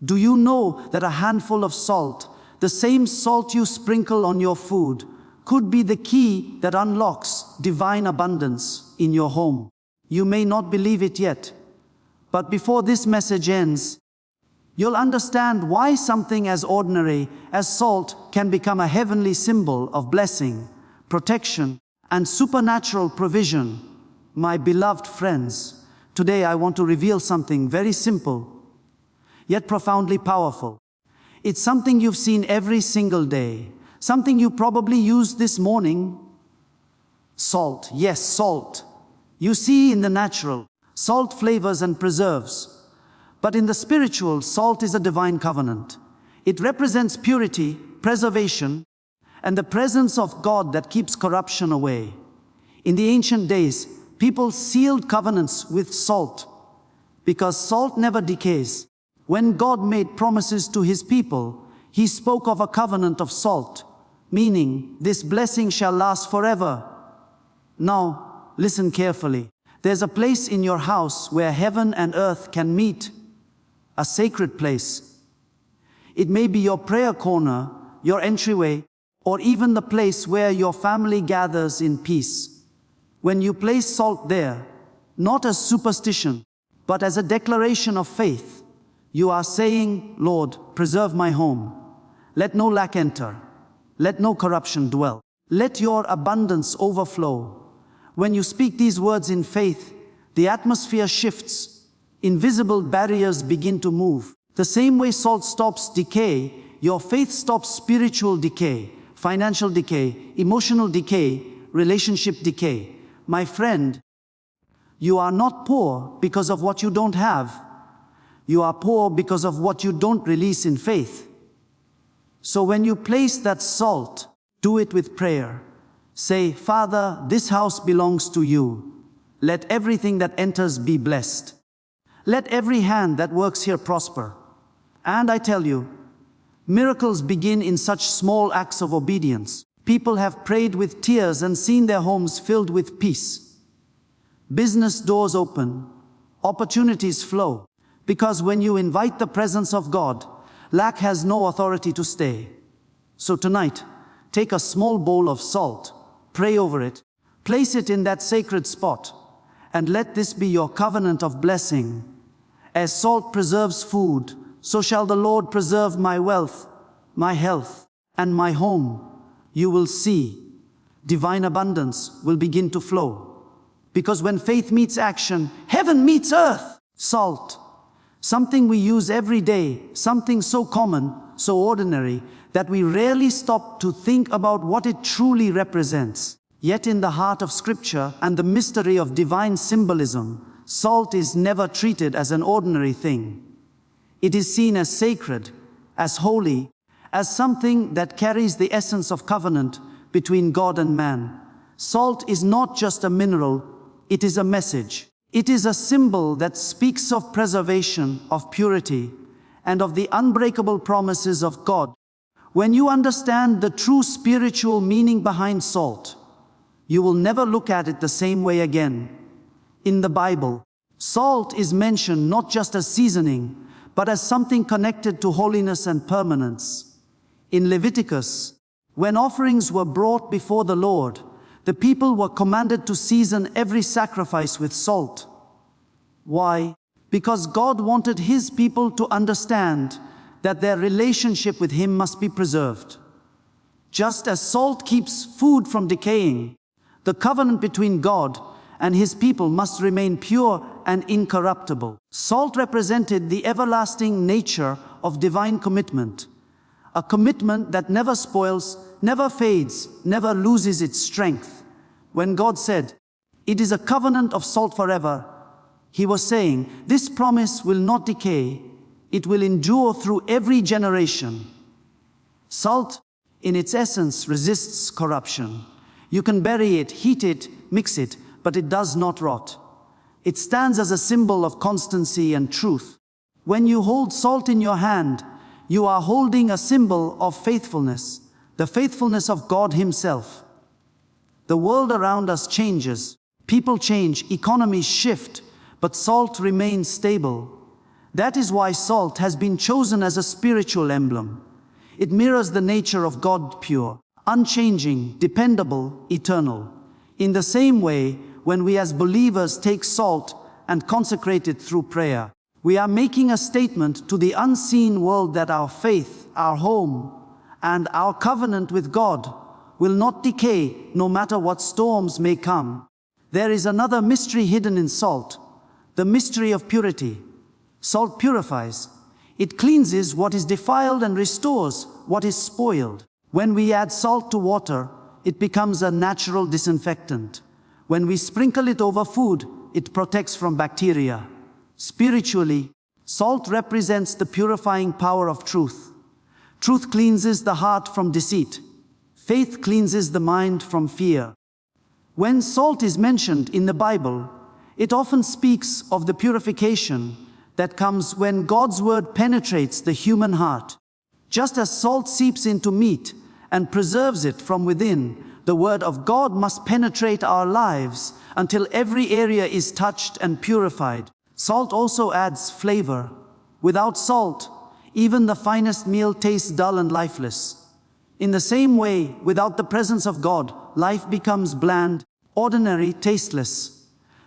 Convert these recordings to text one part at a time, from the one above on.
Do you know that a handful of salt, the same salt you sprinkle on your food, could be the key that unlocks divine abundance in your home? You may not believe it yet, but before this message ends, you'll understand why something as ordinary as salt can become a heavenly symbol of blessing, protection, and supernatural provision. My beloved friends, today I want to reveal something very simple, yet profoundly powerful. It's something you've seen every single day, something you probably used this morning. Salt, yes, salt. You see in the natural, salt flavors and preserves. But in the spiritual, salt is a divine covenant. It represents purity, preservation, and the presence of God that keeps corruption away. In the ancient days, people sealed covenants with salt, because salt never decays. When God made promises to his people, he spoke of a covenant of salt, meaning this blessing shall last forever. Now, listen carefully. There's a place in your house where heaven and earth can meet, a sacred place. It may be your prayer corner, your entryway, or even the place where your family gathers in peace. When you place salt there, not as superstition, but as a declaration of faith, you are saying, Lord, preserve my home. Let no lack enter. Let no corruption dwell. Let your abundance overflow. When you speak these words in faith, the atmosphere shifts. Invisible barriers begin to move. The same way salt stops decay, your faith stops spiritual decay, financial decay, emotional decay, relationship decay. My friend, you are not poor because of what you don't have. You are poor because of what you don't release in faith. So when you place that salt, do it with prayer. Say, Father, this house belongs to you. Let everything that enters be blessed. Let every hand that works here prosper. And I tell you, miracles begin in such small acts of obedience. People have prayed with tears and seen their homes filled with peace. Business doors open, opportunities flow. Because when you invite the presence of God, lack has no authority to stay. So tonight, take a small bowl of salt, pray over it, place it in that sacred spot, and let this be your covenant of blessing. As salt preserves food, so shall the Lord preserve my wealth, my health, and my home. You will see, divine abundance will begin to flow. Because when faith meets action, heaven meets earth. Salt, something we use every day, something so common, so ordinary, that we rarely stop to think about what it truly represents. Yet in the heart of Scripture and the mystery of divine symbolism, salt is never treated as an ordinary thing. It is seen as sacred, as holy, as something that carries the essence of covenant between God and man. Salt is not just a mineral, it is a message. It is a symbol that speaks of preservation, of purity, and of the unbreakable promises of God. When you understand the true spiritual meaning behind salt, you will never look at it the same way again. In the Bible, salt is mentioned not just as seasoning, but as something connected to holiness and permanence. In Leviticus, when offerings were brought before the Lord, the people were commanded to season every sacrifice with salt. Why? Because God wanted His people to understand that their relationship with Him must be preserved. Just as salt keeps food from decaying, the covenant between God and His people must remain pure and incorruptible. Salt represented the everlasting nature of divine commitment, a commitment that never spoils, never fades, never loses its strength. When God said, "It is a covenant of salt forever," He was saying, this promise will not decay, it will endure through every generation. Salt, in its essence, resists corruption. You can bury it, heat it, mix it, but it does not rot. It stands as a symbol of constancy and truth. When you hold salt in your hand, you are holding a symbol of faithfulness, the faithfulness of God Himself. The world around us changes, people change, economies shift, but salt remains stable. That is why salt has been chosen as a spiritual emblem. It mirrors the nature of God, pure, unchanging, dependable, eternal. In the same way, when we as believers take salt and consecrate it through prayer, we are making a statement to the unseen world that our faith, our home, and our covenant with God will not decay no matter what storms may come. There is another mystery hidden in salt, the mystery of purity. Salt purifies. It cleanses what is defiled and restores what is spoiled. When we add salt to water, it becomes a natural disinfectant. When we sprinkle it over food, it protects from bacteria. Spiritually, salt represents the purifying power of truth. Truth cleanses the heart from deceit. Faith cleanses the mind from fear. When salt is mentioned in the Bible, it often speaks of the purification that comes when God's word penetrates the human heart. Just as salt seeps into meat and preserves it from within, the word of God must penetrate our lives until every area is touched and purified. Salt also adds flavor. Without salt, even the finest meal tastes dull and lifeless. In the same way, without the presence of God, life becomes bland, ordinary, tasteless.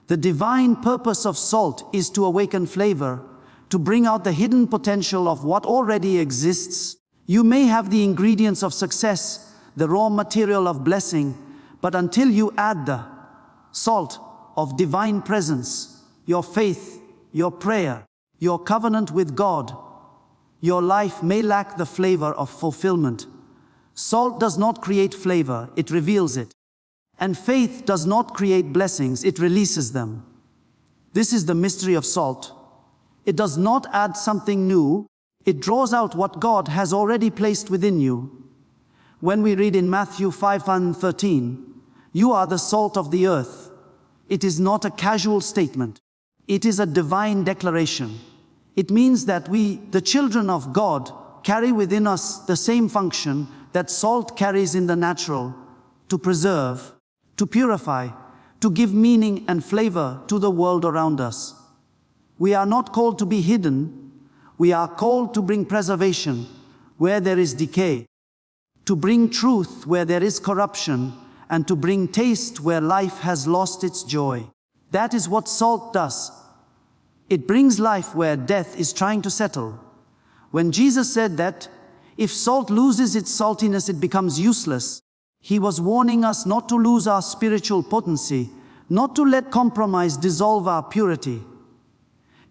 The divine purpose of salt is to awaken flavor, to bring out the hidden potential of what already exists. You may have the ingredients of success, the raw material of blessing, but until you add the salt of divine presence, your faith, your prayer, your covenant with God, your life may lack the flavor of fulfillment. Salt does not create flavor, it reveals it. And faith does not create blessings, it releases them. This is the mystery of salt. It does not add something new, it draws out what God has already placed within you. When we read in Matthew 5:13, "You are the salt of the earth," it is not a casual statement. It is a divine declaration. It means that we, the children of God, carry within us the same function that salt carries in the natural: to preserve, to purify, to give meaning and flavor to the world around us. We are not called to be hidden. We are called to bring preservation where there is decay, to bring truth where there is corruption, and to bring taste where life has lost its joy. That is what salt does. It brings life where death is trying to settle. When Jesus said that if salt loses its saltiness, it becomes useless, he was warning us not to lose our spiritual potency, not to let compromise dissolve our purity.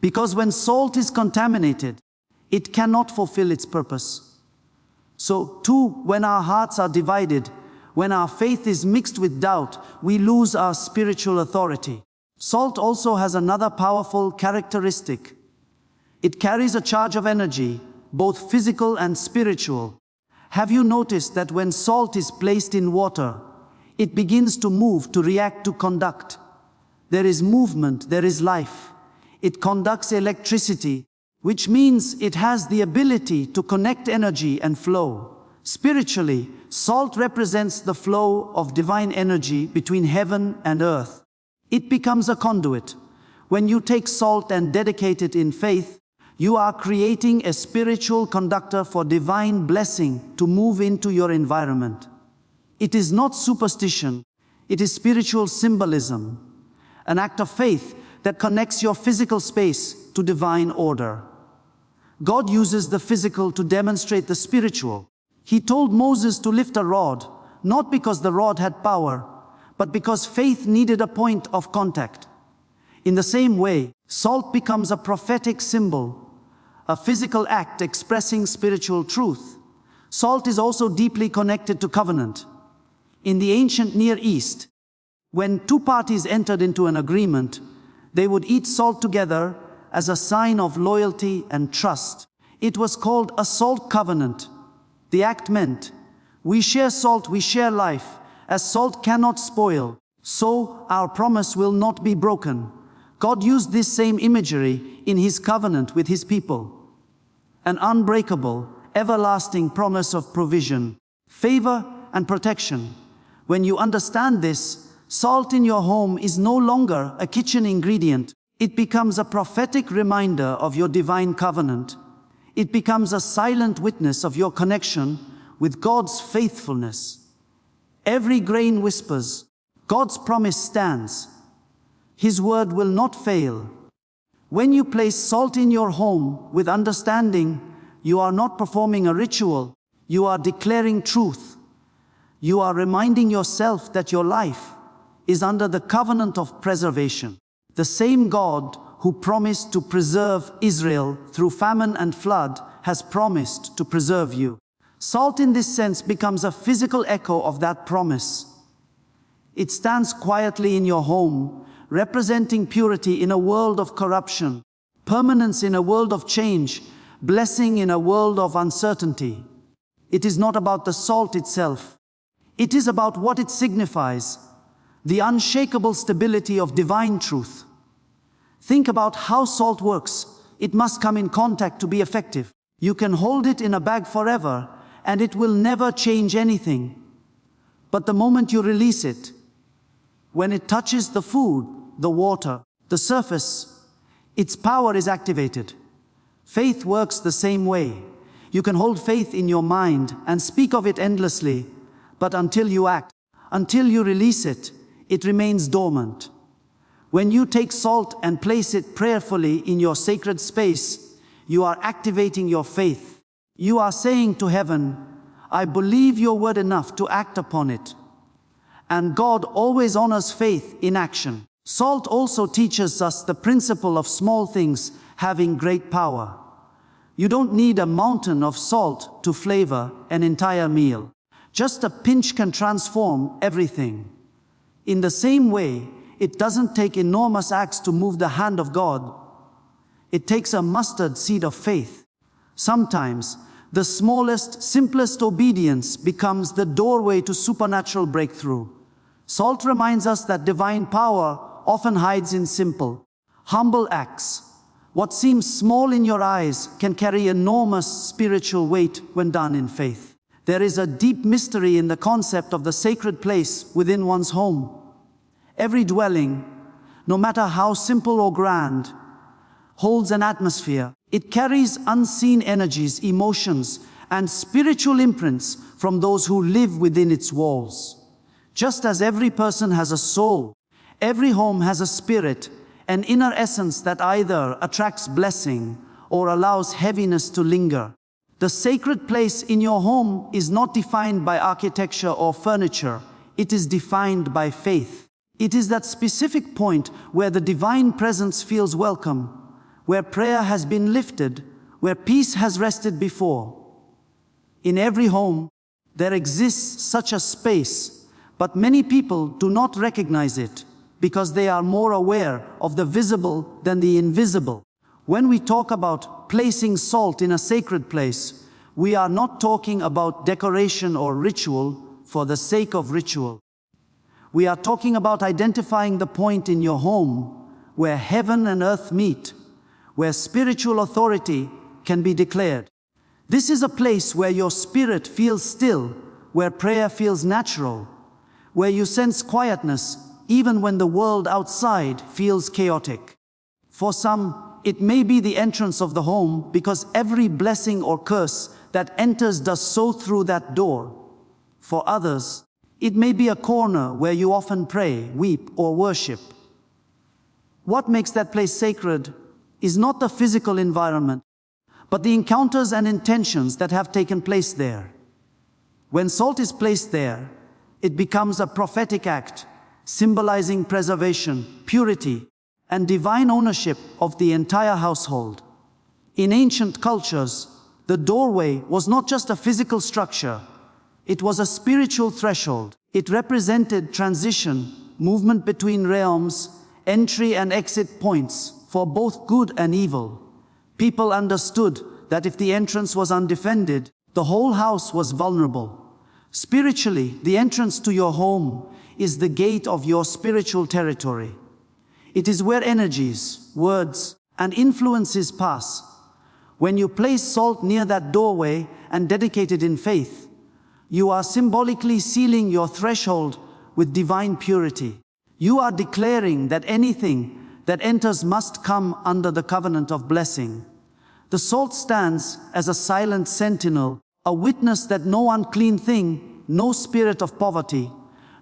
Because when salt is contaminated, it cannot fulfill its purpose. So too, when our hearts are divided, when our faith is mixed with doubt, we lose our spiritual authority. Salt also has another powerful characteristic. It carries a charge of energy, both physical and spiritual. Have you noticed that when salt is placed in water, it begins to move, to react, to conduct? There is movement, there is life. It conducts electricity, which means it has the ability to connect energy and flow. Spiritually, salt represents the flow of divine energy between heaven and earth. It becomes a conduit. When you take salt and dedicate it in faith, you are creating a spiritual conductor for divine blessing to move into your environment. It is not superstition, it is spiritual symbolism, an act of faith that connects your physical space to divine order. God uses the physical to demonstrate the spiritual. He told Moses to lift a rod, not because the rod had power, but because faith needed a point of contact. In the same way, salt becomes a prophetic symbol, a physical act expressing spiritual truth. Salt is also deeply connected to covenant. In the ancient Near East, when two parties entered into an agreement, they would eat salt together as a sign of loyalty and trust. It was called a salt covenant. The act meant, we share salt, we share life. As salt cannot spoil, so our promise will not be broken. God used this same imagery in his covenant with his people. An unbreakable, everlasting promise of provision, favor, and protection. When you understand this, salt in your home is no longer a kitchen ingredient. It becomes a prophetic reminder of your divine covenant. It becomes a silent witness of your connection with God's faithfulness. Every grain whispers, God's promise stands. His word will not fail. When you place salt in your home with understanding, you are not performing a ritual, you are declaring truth. You are reminding yourself that your life is under the covenant of preservation. The same God who promised to preserve Israel through famine and flood has promised to preserve you. Salt in this sense becomes a physical echo of that promise. It stands quietly in your home, representing purity in a world of corruption, permanence in a world of change, blessing in a world of uncertainty. It is not about the salt itself. It is about what it signifies, the unshakable stability of divine truth. Think about how salt works. It must come in contact to be effective. You can hold it in a bag forever, and it will never change anything. But the moment you release it, when it touches the food, the water, the surface, its power is activated. Faith works the same way. You can hold faith in your mind and speak of it endlessly, but until you act, until you release it, it remains dormant. When you take salt and place it prayerfully in your sacred space, you are activating your faith. You are saying to heaven, I believe your word enough to act upon it. And God always honors faith in action. Salt also teaches us the principle of small things having great power. You don't need a mountain of salt to flavor an entire meal. Just a pinch can transform everything. In the same way, it doesn't take enormous acts to move the hand of God. It takes a mustard seed of faith. Sometimes, the smallest, simplest obedience becomes the doorway to supernatural breakthrough. Salt reminds us that divine power often hides in simple, humble acts. What seems small in your eyes can carry enormous spiritual weight when done in faith. There is a deep mystery in the concept of the sacred place within one's home. Every dwelling, no matter how simple or grand, holds an atmosphere. It carries unseen energies, emotions, and spiritual imprints from those who live within its walls. Just as every person has a soul, every home has a spirit, an inner essence that either attracts blessing or allows heaviness to linger. The sacred place in your home is not defined by architecture or furniture. It is defined by faith. It is that specific point where the divine presence feels welcome, where prayer has been lifted, where peace has rested before. In every home, there exists such a space, but many people do not recognize it because they are more aware of the visible than the invisible. When we talk about placing salt in a sacred place, we are not talking about decoration or ritual for the sake of ritual. We are talking about identifying the point in your home where heaven and earth meet, where spiritual authority can be declared. This is a place where your spirit feels still, where prayer feels natural, where you sense quietness even when the world outside feels chaotic. For some, it may be the entrance of the home because every blessing or curse that enters does so through that door. For others, it may be a corner where you often pray, weep, or worship. What makes that place sacred is not the physical environment, but the encounters and intentions that have taken place there. When salt is placed there, it becomes a prophetic act, symbolizing preservation, purity, and divine ownership of the entire household. In ancient cultures, the doorway was not just a physical structure, it was a spiritual threshold. It represented transition, movement between realms, entry and exit points for both good and evil. People understood that if the entrance was undefended, the whole house was vulnerable. Spiritually, the entrance to your home is the gate of your spiritual territory. It is where energies, words, and influences pass. When you place salt near that doorway and dedicate it in faith, you are symbolically sealing your threshold with divine purity. You are declaring that anything that enters must come under the covenant of blessing. The salt stands as a silent sentinel, a witness that no unclean thing, no spirit of poverty,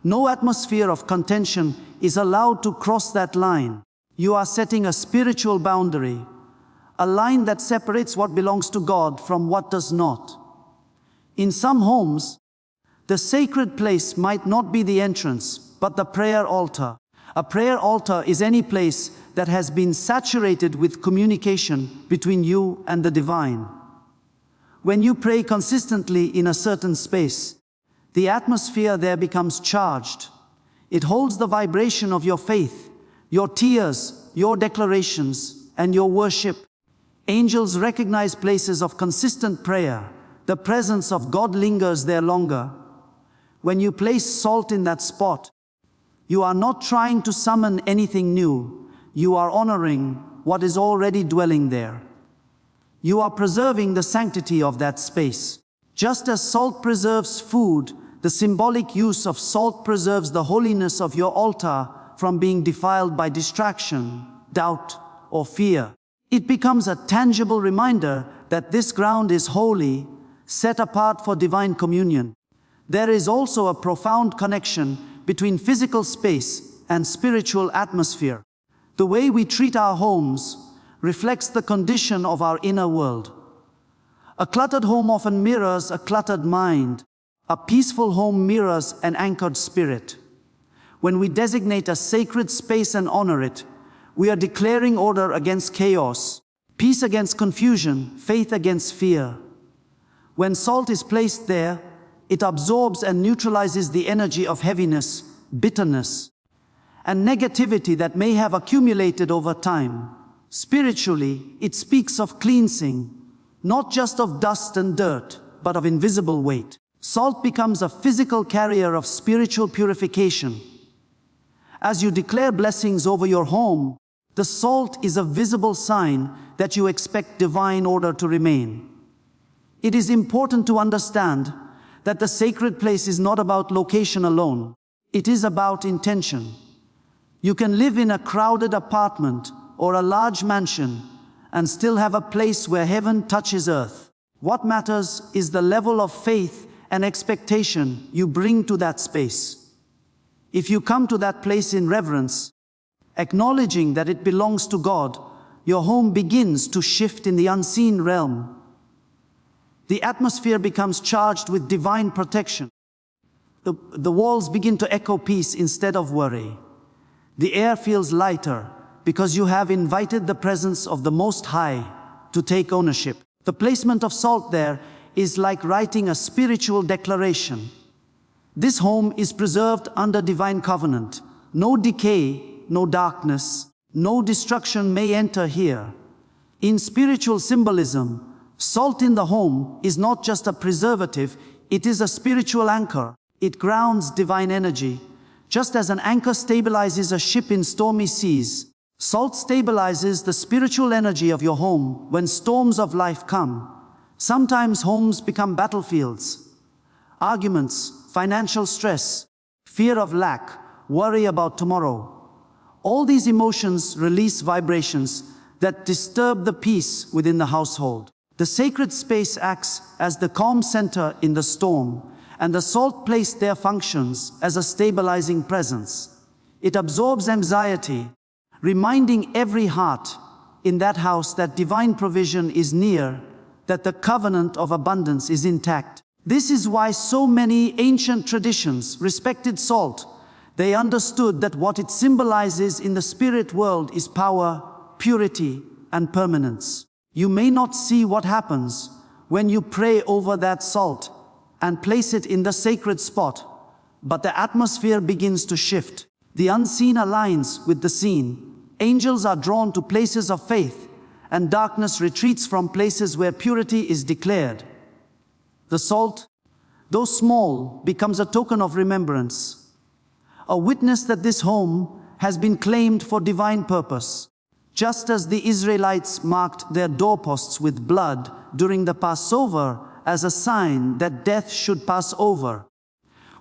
no atmosphere of contention is allowed to cross that line. You are setting a spiritual boundary, a line that separates what belongs to God from what does not. In some homes, the sacred place might not be the entrance, but the prayer altar. A prayer altar is any place that has been saturated with communication between you and the divine. When you pray consistently in a certain space, the atmosphere there becomes charged. It holds the vibration of your faith, your tears, your declarations, and your worship. Angels recognize places of consistent prayer. The presence of God lingers there longer. When you place salt in that spot, you are not trying to summon anything new. You are honoring what is already dwelling there. You are preserving the sanctity of that space. Just as salt preserves food, the symbolic use of salt preserves the holiness of your altar from being defiled by distraction, doubt, or fear. It becomes a tangible reminder that this ground is holy, set apart for divine communion. There is also a profound connection between physical space and spiritual atmosphere. The way we treat our homes reflects the condition of our inner world. A cluttered home often mirrors a cluttered mind. A peaceful home mirrors an anchored spirit. When we designate a sacred space and honor it, we are declaring order against chaos, peace against confusion, faith against fear. When salt is placed there, it absorbs and neutralizes the energy of heaviness, bitterness, and negativity that may have accumulated over time. Spiritually, it speaks of cleansing, not just of dust and dirt, but of invisible weight. Salt becomes a physical carrier of spiritual purification. As you declare blessings over your home, the salt is a visible sign that you expect divine order to remain. It is important to understand that the sacred place is not about location alone. It is about intention. You can live in a crowded apartment or a large mansion and still have a place where heaven touches earth. What matters is the level of faith and expectation you bring to that space. If you come to that place in reverence, acknowledging that it belongs to God, your home begins to shift in the unseen realm. The atmosphere becomes charged with divine protection. The walls begin to echo peace instead of worry. The air feels lighter because you have invited the presence of the Most High to take ownership. The placement of salt there is like writing a spiritual declaration. This home is preserved under divine covenant. No decay, no darkness, no destruction may enter here. In spiritual symbolism, salt in the home is not just a preservative, it is a spiritual anchor. It grounds divine energy. Just as an anchor stabilizes a ship in stormy seas, salt stabilizes the spiritual energy of your home when storms of life come. Sometimes homes become battlefields. Arguments, financial stress, fear of lack, worry about tomorrow. All these emotions release vibrations that disturb the peace within the household. The sacred space acts as the calm center in the storm, and the salt placed there functions as a stabilizing presence. It absorbs anxiety, reminding every heart in that house that divine provision is near, that the covenant of abundance is intact. This is why so many ancient traditions respected salt. They understood that what it symbolizes in the spirit world is power, purity, and permanence. You may not see what happens when you pray over that salt and place it in the sacred spot, but the atmosphere begins to shift. The unseen aligns with the seen. Angels are drawn to places of faith, and darkness retreats from places where purity is declared. The salt, though small, becomes a token of remembrance, a witness that this home has been claimed for divine purpose. Just as the Israelites marked their doorposts with blood during the Passover as a sign that death should pass over.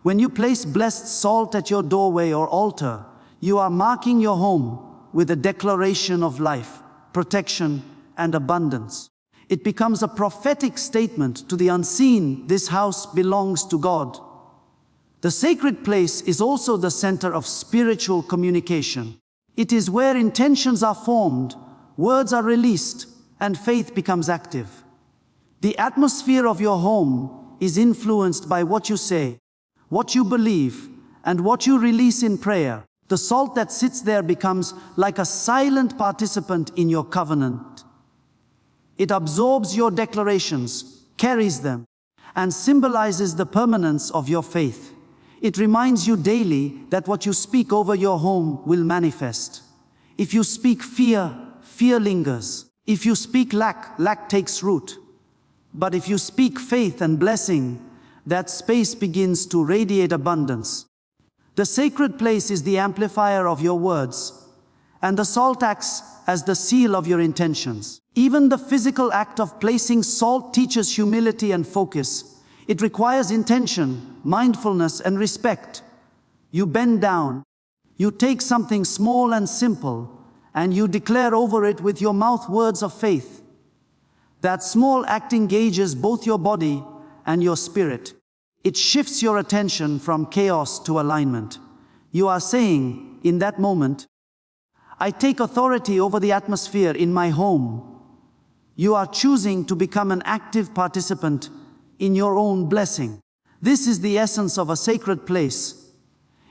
When you place blessed salt at your doorway or altar, you are marking your home with a declaration of life, protection, and abundance. It becomes a prophetic statement to the unseen: this house belongs to God. The sacred place is also the center of spiritual communication. It is where intentions are formed, words are released, and faith becomes active. The atmosphere of your home is influenced by what you say, what you believe, and what you release in prayer. The salt that sits there becomes like a silent participant in your covenant. It absorbs your declarations, carries them, and symbolizes the permanence of your faith. It reminds you daily that what you speak over your home will manifest. If you speak fear, fear lingers. If you speak lack, lack takes root. But if you speak faith and blessing, that space begins to radiate abundance. The sacred place is the amplifier of your words, and the salt acts as the seal of your intentions. Even the physical act of placing salt teaches humility and focus. It requires intention, mindfulness, and respect. You bend down, you take something small and simple, and you declare over it with your mouth words of faith. That small act engages both your body and your spirit. It shifts your attention from chaos to alignment. You are saying, in that moment, I take authority over the atmosphere in my home. You are choosing to become an active participant in your own blessing. This is the essence of a sacred place.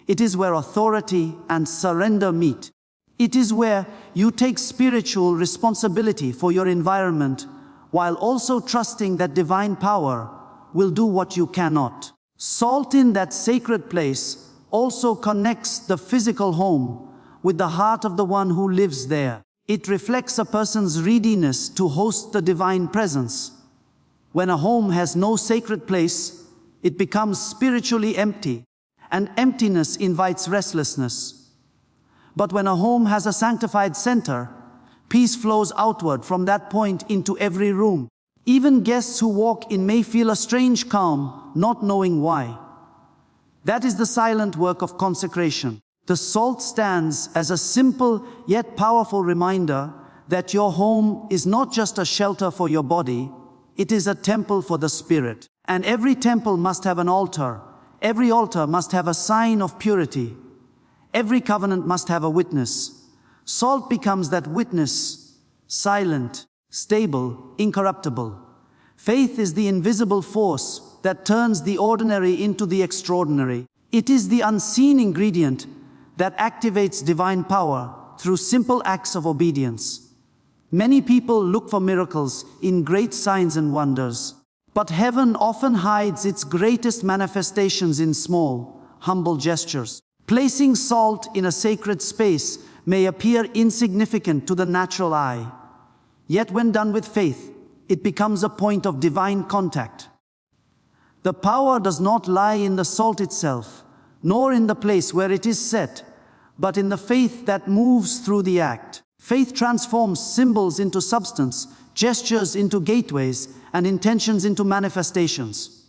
It is where authority and surrender meet. It is where you take spiritual responsibility for your environment while also trusting that divine power will do what you cannot. Salt in that sacred place also connects the physical home with the heart of the one who lives there. It reflects a person's readiness to host the divine presence. When a home has no sacred place, it becomes spiritually empty, and emptiness invites restlessness. But when a home has a sanctified center, peace flows outward from that point into every room. Even guests who walk in may feel a strange calm, not knowing why. That is the silent work of consecration. The salt stands as a simple yet powerful reminder that your home is not just a shelter for your body, it is a temple for the spirit. And every temple must have an altar. Every altar must have a sign of purity. Every covenant must have a witness. Salt becomes that witness, silent, stable, incorruptible. Faith is the invisible force that turns the ordinary into the extraordinary. It is the unseen ingredient that activates divine power through simple acts of obedience. Many people look for miracles in great signs and wonders, but heaven often hides its greatest manifestations in small, humble gestures. Placing salt in a sacred space may appear insignificant to the natural eye, yet when done with faith, it becomes a point of divine contact. The power does not lie in the salt itself, nor in the place where it is set, but in the faith that moves through the act. Faith transforms symbols into substance, gestures into gateways, and intentions into manifestations.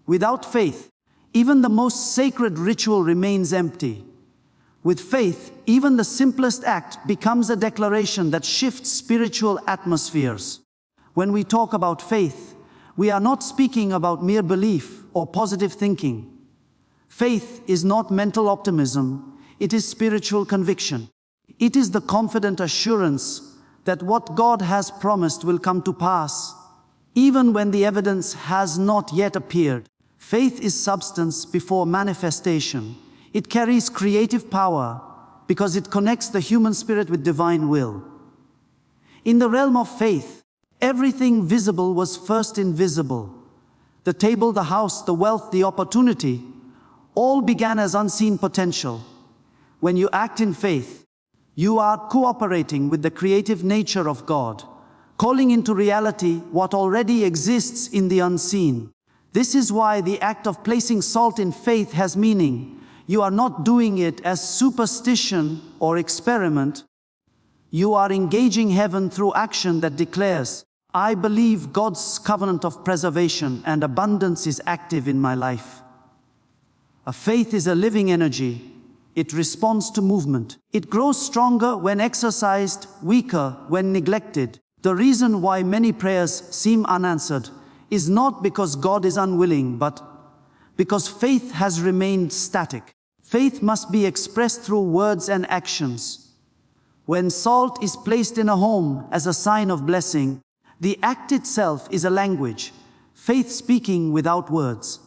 Without faith, even the most sacred ritual remains empty. With faith, even the simplest act becomes a declaration that shifts spiritual atmospheres. When we talk about faith, we are not speaking about mere belief or positive thinking. Faith is not mental optimism, it is spiritual conviction. It is the confident assurance that what God has promised will come to pass, even when the evidence has not yet appeared. Faith is substance before manifestation. It carries creative power because it connects the human spirit with divine will. In the realm of faith, everything visible was first invisible. The table, the house, the wealth, the opportunity, all began as unseen potential. When you act in faith, you are cooperating with the creative nature of God, calling into reality what already exists in the unseen. This is why the act of placing salt in faith has meaning. You are not doing it as superstition or experiment. You are engaging heaven through action that declares, I believe God's covenant of preservation and abundance is active in my life. A faith is a living energy. It responds to movement. It grows stronger when exercised, weaker when neglected. The reason why many prayers seem unanswered is not because God is unwilling, but because faith has remained static. Faith must be expressed through words and actions. When salt is placed in a home as a sign of blessing, the act itself is a language, faith speaking without words.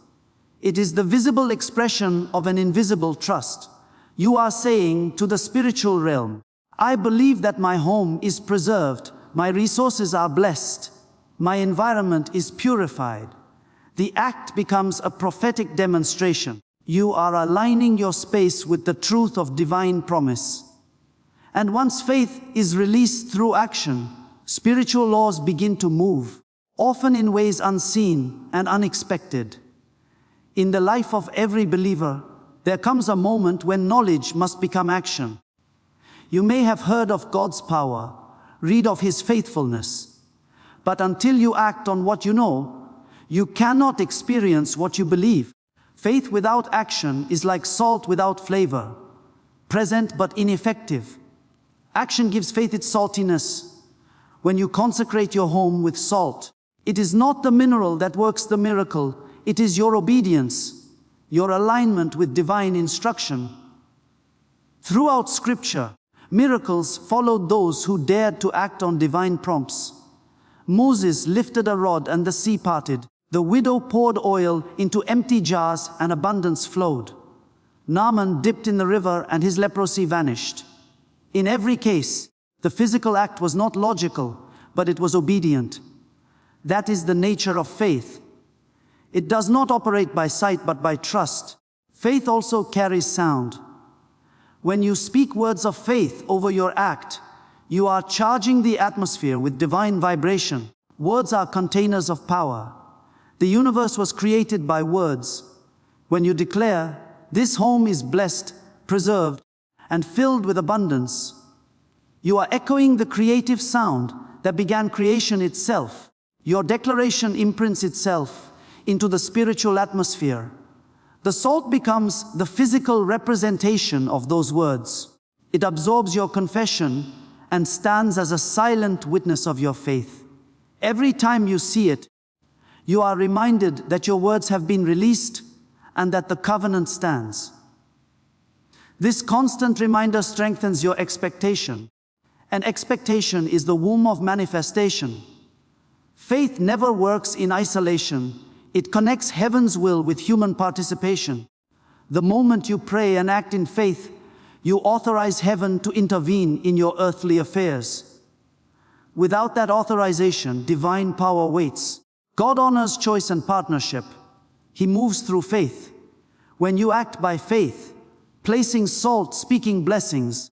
It is the visible expression of an invisible trust. You are saying to the spiritual realm, I believe that my home is preserved, my resources are blessed, my environment is purified. The act becomes a prophetic demonstration. You are aligning your space with the truth of divine promise. And once faith is released through action, spiritual laws begin to move, often in ways unseen and unexpected. In the life of every believer, there comes a moment when knowledge must become action. You may have heard of God's power, read of His faithfulness, but until you act on what you know, you cannot experience what you believe. Faith without action is like salt without flavor, present but ineffective. Action gives faith its saltiness. When you consecrate your home with salt, it is not the mineral that works the miracle, it is your obedience, your alignment with divine instruction. Throughout Scripture, miracles followed those who dared to act on divine prompts. Moses lifted a rod and the sea parted. The widow poured oil into empty jars and abundance flowed. Naaman dipped in the river and his leprosy vanished. In every case, the physical act was not logical, but it was obedient. That is the nature of faith. It does not operate by sight but by trust. Faith also carries sound. When you speak words of faith over your act, you are charging the atmosphere with divine vibration. Words are containers of power. The universe was created by words. When you declare, this home is blessed, preserved, and filled with abundance, you are echoing the creative sound that began creation itself. Your declaration imprints itself into the spiritual atmosphere. The salt becomes the physical representation of those words. It absorbs your confession and stands as a silent witness of your faith. Every time you see it, you are reminded that your words have been released and that the covenant stands. This constant reminder strengthens your expectation, and expectation is the womb of manifestation. Faith never works in isolation. It connects heaven's will with human participation. The moment you pray and act in faith, you authorize heaven to intervene in your earthly affairs. Without that authorization, divine power waits. God honors choice and partnership. He moves through faith. When you act by faith, placing salt, speaking blessings,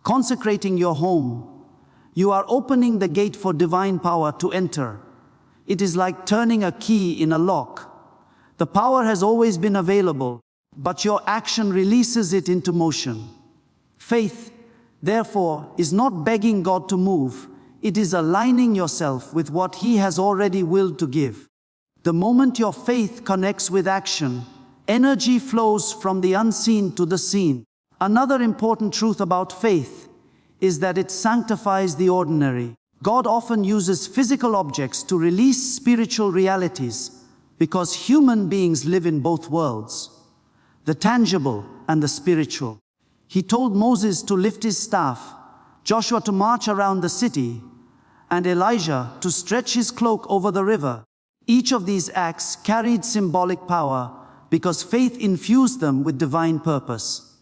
consecrating your home, you are opening the gate for divine power to enter. It is like turning a key in a lock. The power has always been available, but your action releases it into motion. Faith, therefore, is not begging God to move. It is aligning yourself with what He has already willed to give. The moment your faith connects with action, energy flows from the unseen to the seen. Another important truth about faith is that it sanctifies the ordinary. God often uses physical objects to release spiritual realities because human beings live in both worlds, the tangible and the spiritual. He told Moses to lift his staff, Joshua to march around the city, and Elijah to stretch his cloak over the river. Each of these acts carried symbolic power because faith infused them with divine purpose.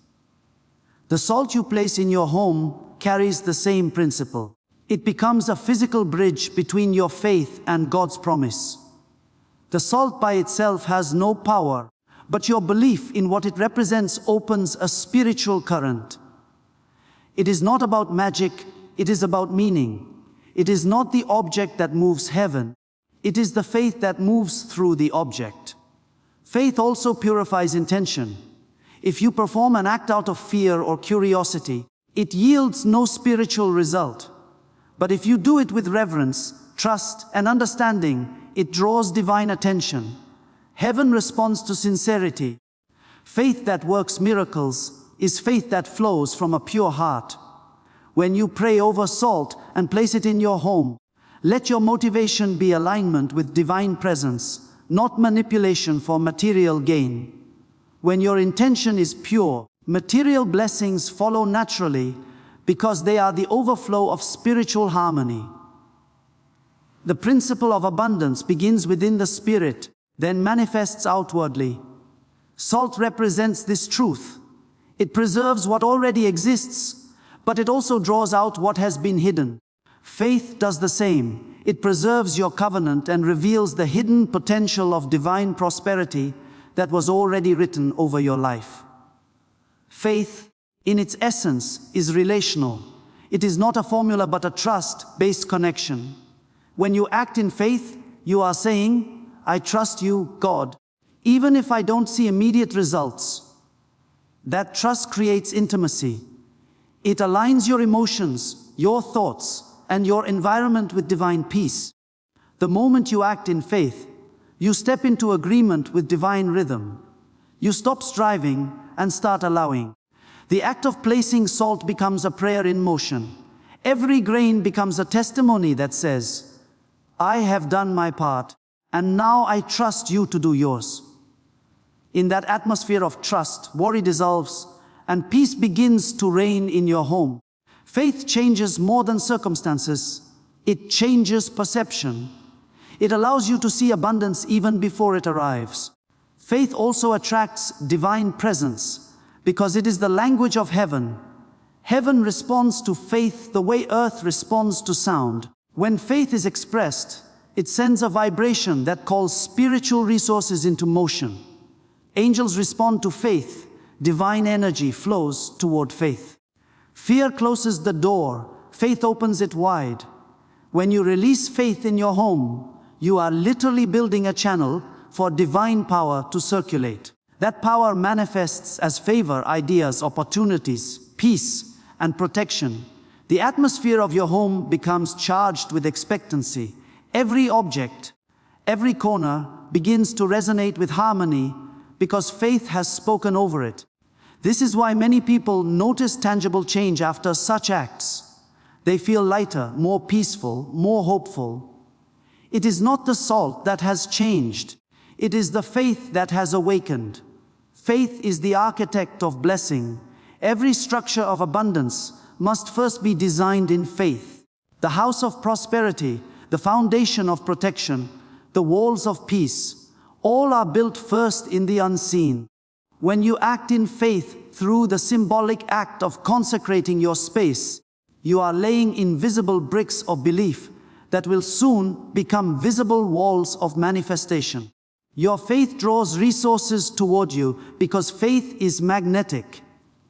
The salt you place in your home carries the same principle. It becomes a physical bridge between your faith and God's promise. The salt by itself has no power, but your belief in what it represents opens a spiritual current. It is not about magic, it is about meaning. It is not the object that moves heaven. It is the faith that moves through the object. Faith also purifies intention. If you perform an act out of fear or curiosity, it yields no spiritual result. But if you do it with reverence, trust, and understanding, it draws divine attention. Heaven responds to sincerity. Faith that works miracles is faith that flows from a pure heart. When you pray over salt and place it in your home, let your motivation be alignment with divine presence, not manipulation for material gain. When your intention is pure, material blessings follow naturally because they are the overflow of spiritual harmony. The principle of abundance begins within the spirit, then manifests outwardly. Salt represents this truth. It preserves what already exists, but it also draws out what has been hidden. Faith does the same. It preserves your covenant and reveals the hidden potential of divine prosperity that was already written over your life. Faith, in its essence, is relational. It is not a formula but a trust-based connection. When you act in faith, you are saying, I trust you, God, even if I don't see immediate results. That trust creates intimacy. It aligns your emotions, your thoughts, and your environment with divine peace. The moment you act in faith, you step into agreement with divine rhythm. You stop striving and start allowing. The act of placing salt becomes a prayer in motion. Every grain becomes a testimony that says, I have done my part, and now I trust you to do yours. In that atmosphere of trust, worry dissolves, and peace begins to reign in your home. Faith changes more than circumstances. It changes perception. It allows you to see abundance even before it arrives. Faith also attracts divine presence because it is the language of heaven. Heaven responds to faith the way earth responds to sound. When faith is expressed, it sends a vibration that calls spiritual resources into motion. Angels respond to faith. Divine energy flows toward faith. Fear closes the door. Faith opens it wide. When you release faith in your home, you are literally building a channel for divine power to circulate. That power manifests as favor, ideas, opportunities, peace, and protection. The atmosphere of your home becomes charged with expectancy. Every object, every corner begins to resonate with harmony because faith has spoken over it. This is why many people notice tangible change after such acts. They feel lighter, more peaceful, more hopeful. It is not the salt that has changed. It is the faith that has awakened. Faith is the architect of blessing. Every structure of abundance must first be designed in faith. The house of prosperity, the foundation of protection, the walls of peace, all are built first in the unseen. When you act in faith through the symbolic act of consecrating your space, you are laying invisible bricks of belief that will soon become visible walls of manifestation. Your faith draws resources toward you because faith is magnetic.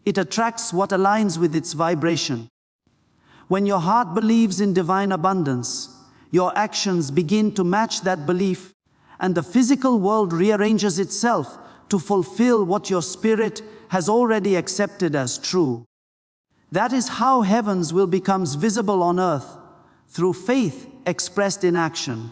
It attracts what aligns with its vibration. When your heart believes in divine abundance, your actions begin to match that belief, and the physical world rearranges itself to fulfill what your spirit has already accepted as true. That is how heavens will become visible on earth, through faith expressed in action.